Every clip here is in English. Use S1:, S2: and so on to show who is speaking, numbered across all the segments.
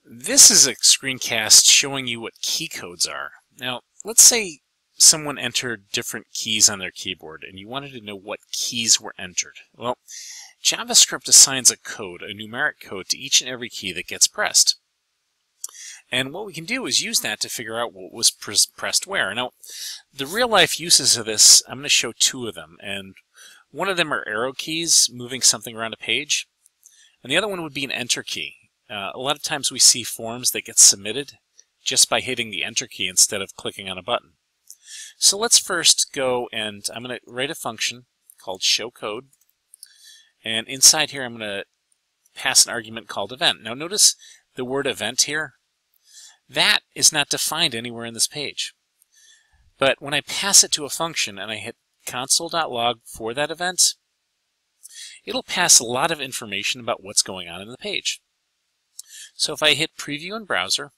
S1: This is a screencast showing you what key codes are. Now, let's say someone entered different keys on their keyboard and you wanted to know what keys were entered. Well, JavaScript assigns a code, a numeric code, to each and every key that gets pressed. And what we can do is use that to figure out what was pressed where. Now, the real-life uses of this, I'm going to show two of them. And one of them are arrow keys, moving something around a page. And the other one would be an enter key. A lot of times we see forms that get submitted just by hitting the enter key instead of clicking on a button. So let's first go and I'm going to write a function called showCode. And inside here I'm going to pass an argument called event. Now notice the word event here. That is not defined anywhere in this page. But when I pass it to a function and I hit console.log for that event, it'll pass a lot of information about what's going on in the page. So if I hit preview in browser,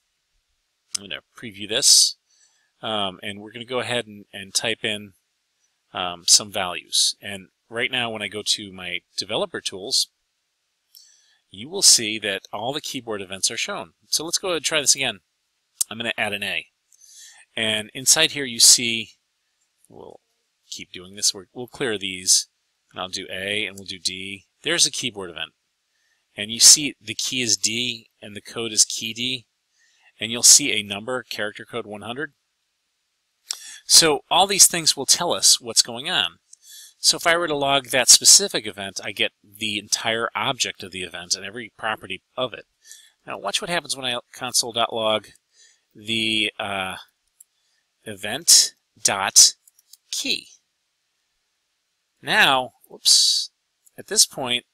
S1: I'm going to preview this, and we're going to go ahead and type in some values. And right now when I go to my developer tools, you will see that all the keyboard events are shown. So let's go ahead and try this again. I'm going to add an A. And inside here you see, we'll keep doing this, we'll clear these, and I'll do A and we'll do D. There's a keyboard event. And you see the key is D and the code is key D, and you'll see a number, character code 100. So all these things will tell us what's going on. So if I were to log that specific event, I get the entire object of the event and every property of it. Now watch what happens when I console.log the event.key. Now, whoops, at this point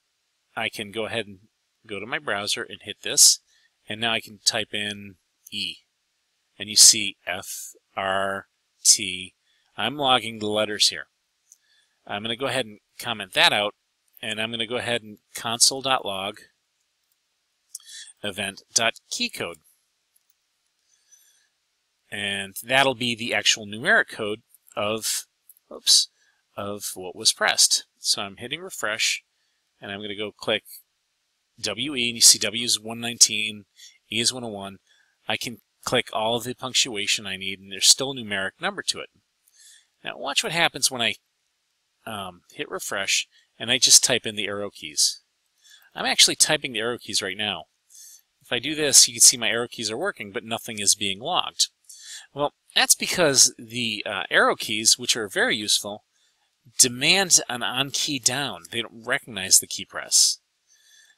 S1: I can go ahead and go to my browser and hit this, and now I can type in E. And you see F, R, T. I'm logging the letters here. I'm going to go ahead and comment that out, and I'm going to go ahead and console.log event.keycode. And that'll be the actual numeric code of what was pressed. So I'm hitting refresh, and I'm going to go click WE, and you see W is 119, E is 101. I can click all of the punctuation I need, and there's still a numeric number to it. Now watch what happens when I hit refresh, and I just type in the arrow keys. I'm actually typing the arrow keys right now. If I do this, you can see my arrow keys are working, but nothing is being logged. Well, that's because the arrow keys, which are very useful, demand an OnKeyDown. They don't recognize the key press.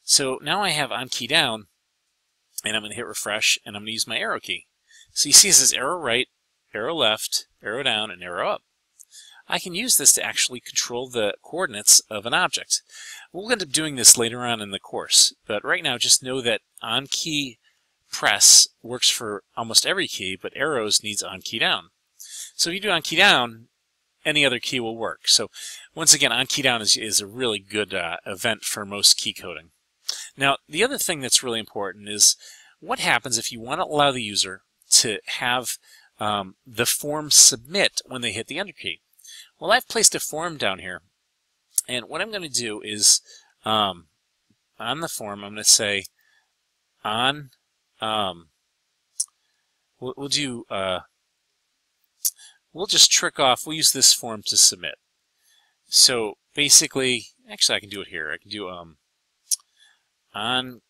S1: So now I have OnKeyDown, and I'm going to hit refresh, and I'm going to use my arrow key. So you see it says arrow right, arrow left, arrow down, and arrow up. I can use this to actually control the coordinates of an object. We'll end up doing this later on in the course, but right now just know that OnKey press works for almost every key, but arrows needs OnKeyDown. So if you do OnKeyDown, any other key will work. So once again, OnKeyDown is a really good event for most key coding. Now, the other thing that's really important is what happens if you want to allow the user to have the form submit when they hit the enter key. Well, I've placed a form down here, and what I'm going to do is on the form, I'm going to say on, we'll just trick off, we'll use this form to submit. So basically, actually I can do it here. I can do OnKeyDown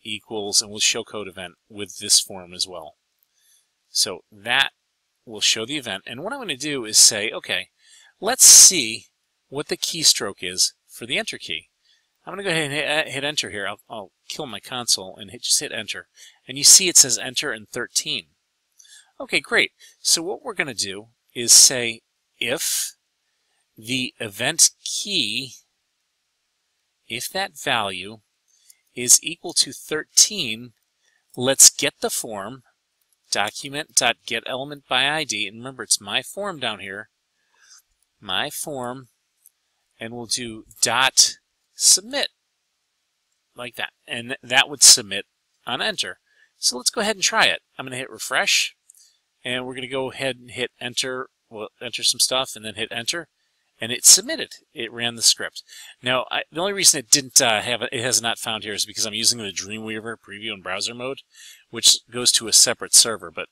S1: equals, and we'll show code event with this form as well. So that will show the event. And what I'm going to do is say, okay, let's see what the keystroke is for the enter key. I'm going to go ahead and hit enter here. I'll kill my console and just hit enter. And you see it says enter and 13. Okay, great. So what we're going to do is say if the event key, if that value is equal to 13, let's get the form, document.getElementById, and remember it's my form down here, my form, and we'll do dot submit, like that. And that would submit on enter. So let's go ahead and try it. I'm going to hit refresh, and we're going to go ahead and hit enter. We'll enter some stuff and then hit enter. and it submitted. It ran the script. Now, the only reason it didn't it has not found here is because I'm using the Dreamweaver preview and browser mode, which goes to a separate server. But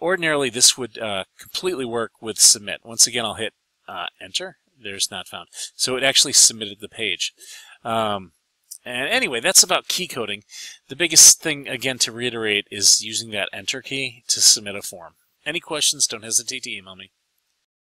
S1: ordinarily, this would completely work with submit. Once again, I'll hit enter. There's not found. So it actually submitted the page. And anyway, that's about key coding. The biggest thing, again, to reiterate, is using that enter key to submit a form. Any questions, don't hesitate to email me.